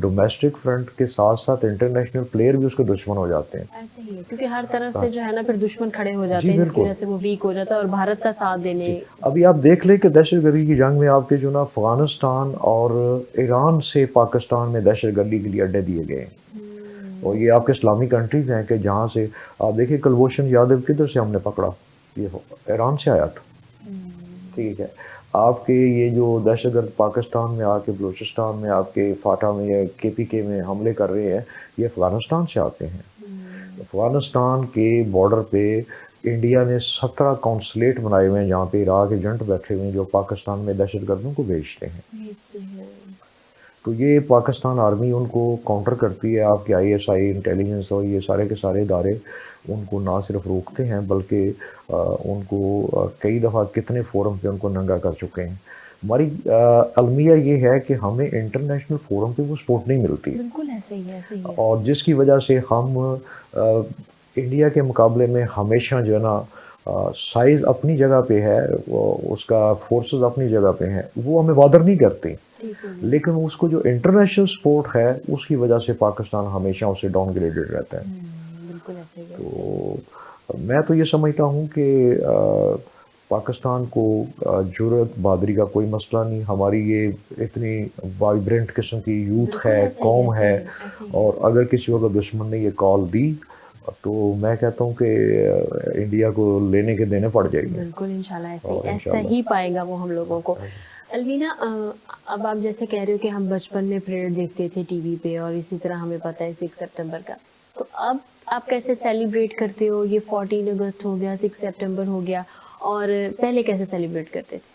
ڈومیسٹک فرنٹ کے ساتھ ساتھ انٹرنیشنل پلیئر بھی اس کے دشمن ہو جاتے ہیں۔ ایسے ہی ہے، کیونکہ ہر طرف سے جو ہے نا پھر دشمن کھڑے ہو جاتے ہیں، جس کی وجہ سے وہ ویک ہو جاتا ہے اور بھارت کا ساتھ دینے۔ ابھی آپ دیکھ لیں کہ دہشت گردی کی جنگ میں آپ کے جو نا افغانستان اور ایران سے پاکستان میں دہشت گردی کے لیے اڈے دیے گئے ہیں، اور یہ آپ کے اسلامی کنٹریز ہیں کہ جہاں سے آپ دیکھیں کلبھوشن یادو کدھر سے ہم نے پکڑا، یہ ایران سے آیا تھا، ٹھیک ہے۔ آپ کے یہ جو دہشت گرد پاکستان میں آ کے بلوچستان میں آپ کے فاٹا میں یا KPK میں حملے کر رہے ہیں، یہ افغانستان سے آتے ہیں۔ افغانستان کے بارڈر پہ انڈیا نے 17 کونسلیٹ بنائے ہوئے ہیں جہاں پہ عراق ایجنٹ بیٹھے ہوئے ہیں جو پاکستان میں دہشت گردوں کو بھیجتے ہیں۔ تو یہ پاکستان آرمی ان کو کاؤنٹر کرتی ہے، آپ کے ISI انٹیلیجنس اور یہ سارے کے سارے ادارے ان کو نہ صرف روکتے ہیں بلکہ ان کو کئی دفعہ کتنے فورم پہ ان کو ننگا کر چکے ہیں۔ ہماری المیہ یہ ہے کہ ہمیں انٹرنیشنل فورم پہ وہ سپورٹ نہیں ملتی، بالکل ایسے ہی ہے، اور جس کی وجہ سے ہم انڈیا کے مقابلے میں ہمیشہ جو ہے نا سائز اپنی جگہ پہ ہے, اس کا فورسز اپنی جگہ پہ ہیں, وہ ہمیں بادر نہیں کرتے, لیکن اس کو جو انٹرنیشنل سپورٹ ہے اس کی وجہ سے پاکستان ہمیشہ اسے ڈاؤن گریڈڈ رہتا ہے. بالکل ایسے ہی ہے. تو میں تو یہ سمجھتا ہوں کہ پاکستان کو جرأت بہادری کا کوئی مسئلہ نہیں. ہماری یہ اتنی وائبرنٹ قسم کی یوتھ ہے, قوم ہے, اور اگر کسی وقت دشمن نے یہ کال دی تو میں کہتا ہوں کہ انڈیا کو لینے کے دینے پڑ جائیں گے. بالکل انشاءاللہ ایسا ہی پائے گا وہ ہم لوگوں کو. الوینا, اب آپ جیسے کہہ رہے ہو کہ ہم بچپن میں پریڈ دیکھتے تھے ٹی وی پہ, اور اسی طرح ہمیں پتہ ہے 6 سپٹمبر کا, تو اب آپ کیسے سیلیبریٹ کرتے ہو؟ یہ 14 اگست ہو گیا, 6 سپٹمبر ہو گیا, اور پہلے کیسے سیلیبریٹ کرتے تھے؟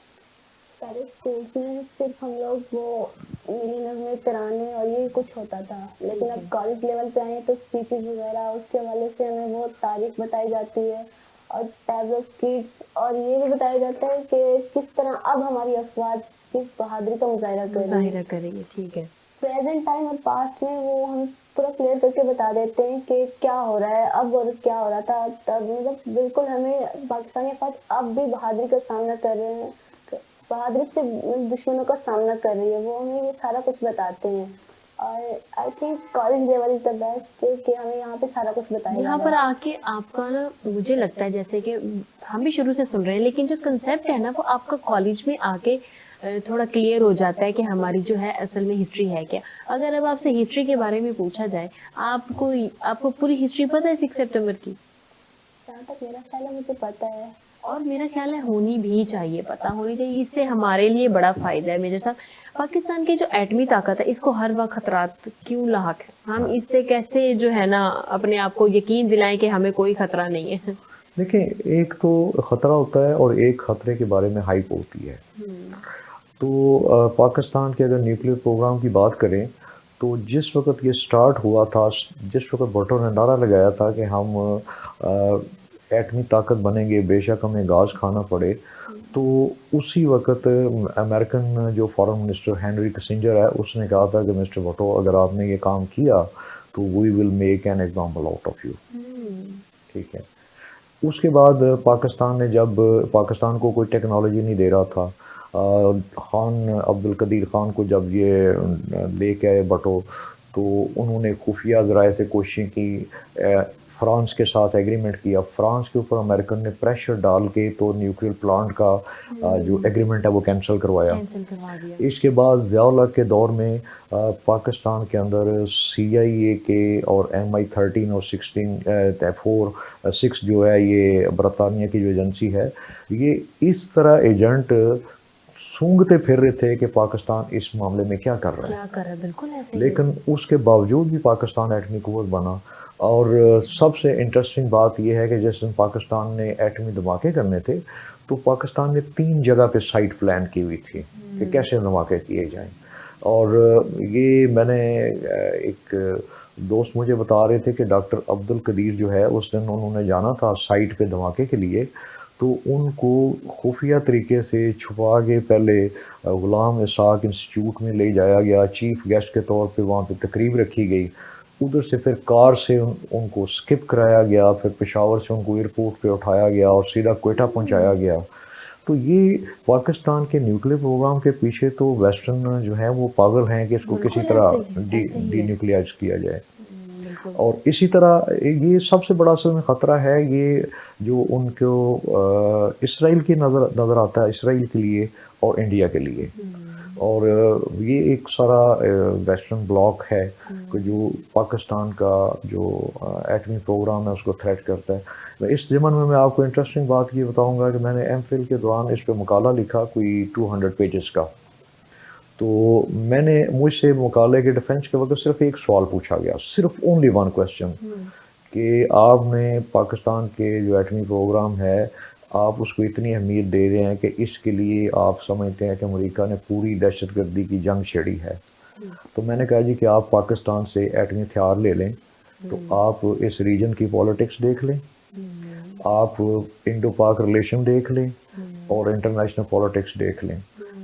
پہلے اسکولس میں صرف ہم لوگ وہ ملی نغمے ترانے اور یہ کچھ ہوتا تھا, لیکن اب کالج لیول پہ آئے تو اسپیچز وغیرہ اس کے حوالے سے ہمیں بہت تاریخ بتائی جاتی ہے, اور ٹیبلو اسکیٹس, اور یہ بھی بتایا جاتا ہے کہ کس طرح اب ہماری افواج کس بہادری کا مظاہرہ کریں گے. ٹھیک ہے. پریزنٹ ٹائم اور پاسٹ میں وہ ہم پورا کلیئر کر کے بتا دیتے ہیں کہ کیا ہو رہا ہے اب اور کیا ہو رہا تھا تب. مطلب بالکل ہمیں پاکستانی افواج اب بھی بہادری کا سامنا کر رہے ہیں, بہادری سے دشمنوں کا سامنا کر رہی ہے, وہ ہمیں یہ سارا کچھ بتاتے ہیں. اور I think college level is the best کہ ہمیں یہاں پہ سارا کچھ بتایا یہاں پر آ کے آپ کا نا, مجھے لگتا ہے جیسے کہ ہم بھی شروع سے سن رہے ہیں, لیکن جو کنسیپٹ ہے نا وہ آپ کا کالج میں آ کے تھوڑا کلیئر ہو جاتا ہے کہ ہماری جو ہے اصل میں ہسٹری ہے کیا. اگر اب آپ سے ہسٹری کے بارے میں پوچھا جائے, آپ کو پوری ہسٹری پتہ ہے 6 سپٹمبر کی؟ جہاں تک میرا خیال ہے مجھے پتہ ہے, اور میرا خیال ہے ہونی بھی چاہیے, پتہ ہونی چاہیے. اس سے ہمارے لیے بڑا فائدہ ہے. میجر صاحب, پاکستان کی جو ایٹمی طاقت ہے اس کو ہر وقت خطرات کیوں لاحق ہے؟ ہم اس سے کیسے جو ہے نا اپنے آپ کو یقین دلائیں کہ ہمیں کوئی خطرہ نہیں ہے؟ دیکھیں, ایک تو خطرہ ہوتا ہے اور ایک خطرے کے بارے میں ہائپ ہوتی ہے. تو پاکستان کے اگر نیوکلیئر پروگرام کی بات کریں تو جس وقت یہ سٹارٹ ہوا تھا, جس وقت بھٹو نے نعرہ لگایا تھا کہ ہم ایٹمی طاقت بنیں گے بے شک ہمیں گاز کھانا پڑے, تو اسی وقت امریکن جو فارن منسٹر ہینری کسنجر ہے اس نے کہا تھا کہ مسٹر بھٹو اگر آپ نے یہ کام کیا تو we will make an example out of you. ٹھیک ہے. اس کے بعد پاکستان نے, جب پاکستان کو کوئی ٹیکنالوجی نہیں دے رہا تھا, خان عبد القدیر خان کو جب یہ لے کے آئے بھٹو, تو انہوں نے خفیہ ذرائع سے کوششیں کی, فرانس کے ساتھ ایگریمنٹ کیا, فرانس کے اوپر امریکن نے پریشر ڈال کے تو نیوکلیئر پلانٹ کا جو ایگریمنٹ ہے وہ کینسل کروایا. اس کے بعد ضیاء الحق کے دور میں پاکستان کے اندر CIA کے اور MI13 اور 6 جو ہے یہ برطانیہ کی جو ایجنسی ہے, یہ اس طرح ایجنٹ سونگتے پھر رہے تھے کہ پاکستان اس معاملے میں کیا کر رہا ہے. بالکل ایسے. لیکن اس کے باوجود بھی پاکستان ایٹمی قوت بنا. اور سب سے انٹرسٹنگ بات یہ ہے کہ جس دن پاکستان نے ایٹمی دھماکے کرنے تھے تو پاکستان نے 3 جگہ پہ سائٹ پلان کی ہوئی تھی کہ کیسے دھماکے کیے جائیں. اور یہ میں نے ایک دوست مجھے بتا رہے تھے کہ ڈاکٹر عبد القدیر جو ہے اس دن انہوں نے جانا تھا سائٹ پہ دھماکے کے لیے, تو ان کو خفیہ طریقے سے چھپا کے پہلے غلام اسحاق انسٹیٹیوٹ میں لے جایا گیا, چیف گیسٹ کے طور پہ وہاں پہ تقریب رکھی گئی, ادھر سے پھر کار سے ان کو سکپ کرایا گیا, پھر پشاور سے ان کو ایئرپورٹ پہ اٹھایا گیا اور سیدھا کوئٹہ پہنچایا گیا. تو یہ پاکستان کے نیوکلیئر پروگرام کے پیچھے تو ویسٹرن جو ہیں وہ پاگل ہیں کہ اس کو کسی طرح ڈی نیوکلیائز کیا جائے. اور اسی طرح یہ سب سے بڑا اصل میں خطرہ ہے یہ جو ان کو اسرائیل کی نظر آتا ہے, اسرائیل کے لیے اور انڈیا کے لیے. اور یہ ایک سارا ویسٹرن بلاک ہے کہ جو پاکستان کا جو ایٹمی پروگرام ہے اس کو تھریٹ کرتا ہے. اس ضمن میں آپ کو انٹرسٹنگ بات یہ بتاؤں گا کہ میں نے MPhil کے دوران اس پہ مقالہ لکھا کوئی 200 پیجز کا. تو میں نے مجھ سے مقالے کے ڈیفینس کے وقت صرف ایک سوال پوچھا گیا, صرف اونلی ون کویسچن, کہ آپ نے پاکستان کے جو ایٹمی پروگرام ہے آپ اس کو اتنی اہمیت دے رہے ہیں کہ اس کے لیے آپ سمجھتے ہیں کہ امریکہ نے پوری دہشت گردی کی جنگ چھیڑی ہے. تو میں نے کہا جی کہ آپ پاکستان سے ایٹمی ہتھیار لے لیں تو آپ اس ریجن کی پالیٹکس دیکھ لیں, آپ انڈو پاک ریلیشن دیکھ لیں اور انٹرنیشنل پالیٹکس دیکھ لیں.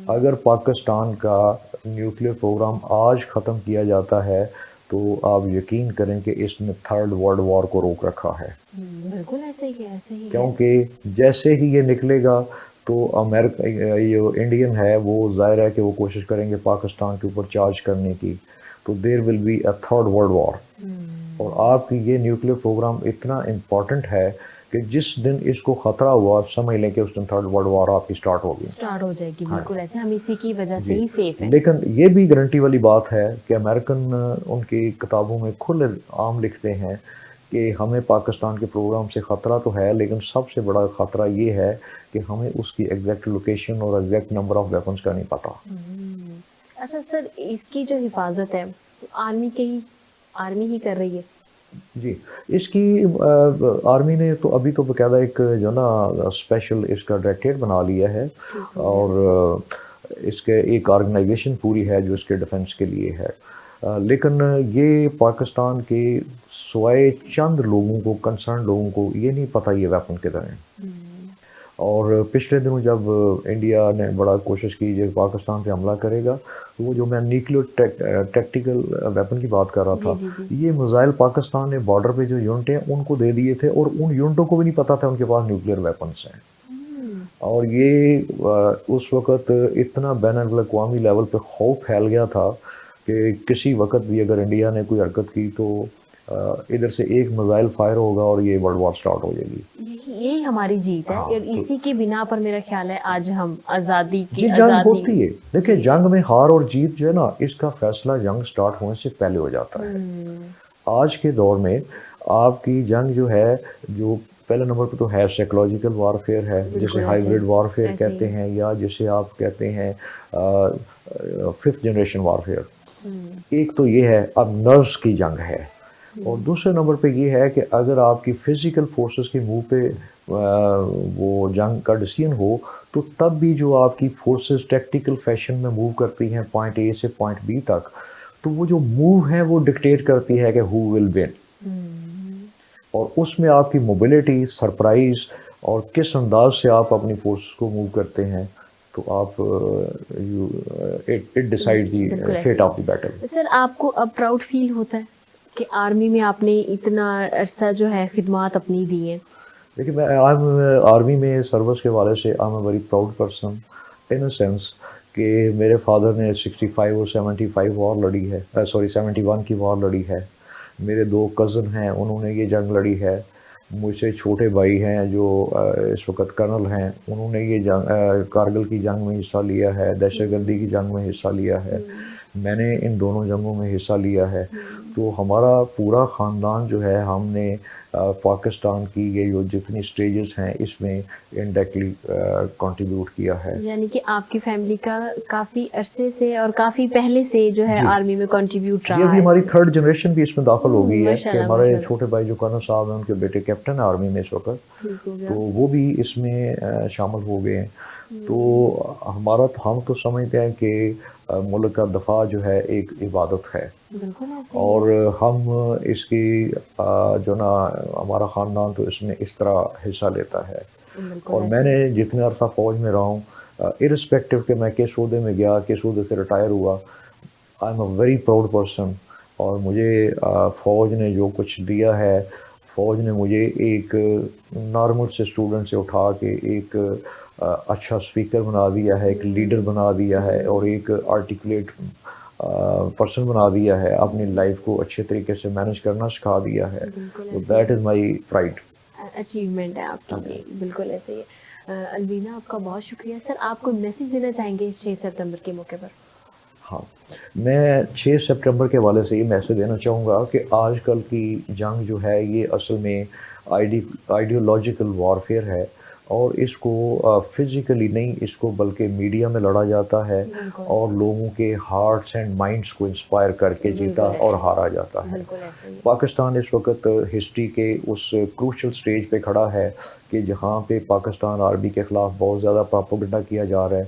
اگر پاکستان کا نیوکلیئر پروگرام آج ختم کیا جاتا ہے تو آپ یقین کریں کہ اس نے تھرڈ ورلڈ وار کو روک رکھا ہے. بالکل ایسے ہی ہے، ایسے ہی ہے. کیونکہ جیسے ہی یہ نکلے گا تو امریکہ جو انڈین ہے وہ ظاہر ہے کہ وہ کوشش کریں گے پاکستان کے اوپر چارج کرنے کی، تو there will be a third world war. اور آپ کی یہ نیوکلیر پروگرام اتنا امپورٹنٹ ہے کہ جس دن اس کو خطرہ ہوا سمجھ لیں کہ اس دن تھرڈ ورلڈ وار آپ کی سٹارٹ ہوگی. اسٹارٹ ہو جائے گی، بالکل ایسے. ہم اسی کی وجہ سے جی. ہی سیف ہیں. لیکن یہ بھی گارنٹی والی بات ہے کہ امریکن ان کی کتابوں میں کھلے عام لکھتے ہیں کہ ہمیں پاکستان کے پروگرام سے خطرہ تو ہے، لیکن سب سے بڑا خطرہ یہ ہے کہ ہمیں اس کی ایگزیکٹ لوکیشن اور ایگزیکٹ نمبر آف ویپنس کا نہیں پتہ. اچھا سر، اس کی جو حفاظت ہے آرمی ہی کر رہی ہے؟ جی، اس کی آرمی نے تو ابھی تو باقاعدہ ایک جو نا اسپیشل اس کا ڈائریکٹریٹ بنا لیا ہے، اور اس کے ایک آرگنائزیشن پوری ہے جو اس کے ڈیفنس کے لیے ہے. لیکن یہ پاکستان کے سوائے چند لوگوں کو، کنسرن لوگوں کو یہ نہیں پتہ یہ ویپن کدھر ہیں. اور پچھلے دنوں جب انڈیا نے بڑا کوشش کی کہ پاکستان پہ حملہ کرے گا، تو وہ جو میں نیوکلیئر ٹیکٹیکل ویپن کی بات کر رہا تھا، یہ میزائل پاکستان نے بارڈر پہ جو یونٹیں ہیں ان کو دے دیے تھے، اور ان یونٹوں کو بھی نہیں پتہ تھا ان کے پاس نیوکلیئر ویپنس ہیں. اور یہ اس وقت اتنا بین الاقوامی لیول پہ خوف پھیل گیا تھا کہ کسی وقت بھی اگر انڈیا نے کوئی حرکت کی تو ادھر سے ایک میزائل فائر ہوگا اور یہ ورلڈ وار سٹارٹ ہو جائے گی. یہی ہماری جیت ہے، اور اسی کی بنا پر میرا خیال ہے آج ہم آزادی کی جی جنگ ہوتی ہے. دیکھیں جنگ میں ہار اور جیت جو ہے نا، اس کا فیصلہ جنگ سٹارٹ ہونے سے پہلے ہو جاتا ہے. آج کے دور میں آپ کی جنگ جو ہے، جو پہلے نمبر پہ تو ہے سائیکولوجیکل وارفیئر ہے، جسے ہائیبرڈ وارفیئر کہتے ہیں، یا جسے آپ کہتے ہیں ففتھ جنریشن وارفیئر. ایک تو یہ ہے اب نروس کی جنگ ہے، اور دوسرے نمبر پہ یہ ہے کہ اگر آپ کی فزیکل فورسز کے منہ پہ وہ جنگ کا ڈیسیژن ہو، تو تب بھی جو آپ کی فورسز ٹیکٹیکل فیشن میں موو کرتی ہیں پوائنٹ اے سے پوائنٹ بی تک، تو وہ جو موو ہے وہ ڈکٹیٹ کرتی ہے کہ ہو ول ون. اور اس میں آپ کی موبلٹی، سرپرائز، اور کس انداز سے آپ اپنی فورسز کو موو کرتے ہیں، تو آپ it decide the fate of the battle. Sir, آپ کو اب پراؤڈ فیل ہوتا ہے کہ آرمی میں آپ نے اتنا عرصہ جو ہے خدمات اپنی دی ہیں؟ دیکھیے، میں آرمی میں سروس کے والے سے I am a very proud person in a sense کہ میرے فادر نے 65 اور 75 وار لڑی ہے، 71 کی وار لڑی ہے. میرے 2 کزن ہیں، انہوں نے یہ جنگ لڑی ہے. مجھ سے چھوٹے بھائی ہیں جو اس وقت کرنل ہیں، انہوں نے یہ جنگ کارگل کی جنگ میں حصہ لیا ہے، دہشت گردی کی جنگ میں حصہ لیا ہے. میں نے ان دونوں جنگوں میں حصہ لیا ہے. تو ہمارا پورا خاندان جو ہے، ہم نے پاکستان کی یہ جو جتنی سٹیجز ہیں اس میں انڈائریکٹلی کنٹریبیوٹ کیا ہے. یعنی کہ آپ کی فیملی کا کافی عرصے سے اور کافی پہلے سے جو ہے آرمی میں کنٹریبیوٹ رہا ہے. یہ بھی ہماری 3rd جنریشن بھی اس میں داخل ہو گئی ہے کہ ہمارے چھوٹے بھائی جو کرنل صاحب ہیں، ان کے بیٹے کیپٹن ہیں آرمی میں اس وقت، تو وہ بھی اس میں شامل ہو گئے ہیں. تو ہم تو سمجھتے ہیں کہ ملک کا دفاع جو ہے ایک عبادت ہے، اور ہم اس کی جو نا ہمارا خاندان تو اس میں اس طرح حصہ لیتا ہے. اور میں نے جتنے عرصہ فوج میں رہا ہوں، ارسپیکٹو کہ میں کس عہدے میں گیا، کس عہدے سے ریٹائر ہوا، I am a very proud person. اور مجھے فوج نے جو کچھ دیا ہے، فوج نے مجھے ایک نارمل سے اسٹوڈنٹ سے اٹھا کے ایک اچھا اسپیکر بنا دیا ہے، ایک لیڈر بنا دیا ہے، اور ایک آرٹیکولیٹ پرسن بنا دیا ہے. اپنی لائف کو اچھے طریقے سے مینج کرنا سکھا دیا ہے. تو that is my pride. Achievement ہے آپ کی یہ، بالکل ایسے ہی ہے. الوینا، آپ کا بہت شکریہ. سر، آپ کو میسج دینا چاہیں گے اس 6 سپتمبر کے موقع پر؟ ہاں، میں 6 سپٹمبر کے حوالے سے یہ میسج دینا چاہوں گا کہ آج کل کی جنگ جو ہے یہ اصل میں آئیڈیولوجیکل وارفیئر ہے، اور اس کو فزیکلی نہیں، اس کو بلکہ میڈیا میں لڑا جاتا ہے، اور لوگوں کے ہارٹس اینڈ مائنڈس کو انسپائر کر کے جیتا اور ہارا جاتا ہے. پاکستان اس وقت ہسٹری کے اس کروشل سٹیج پہ کھڑا ہے کہ جہاں پہ پاکستان آرمی کے خلاف بہت زیادہ پراپیگنڈا کیا جا رہا ہے.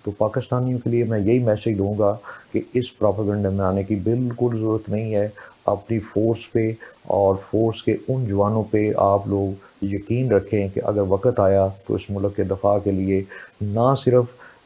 تو پاکستانیوں کے لیے میں یہی میسیج دوں گا کہ اس پراپیگنڈے میں آنے کی بالکل ضرورت نہیں ہے. اپنی فورس پہ اور فورس کے ان جوانوں پہ آپ لوگ یقین رکھیں کہ اگر وقت آیا تو اس ملک کے دفاع کے لیے نہ صرف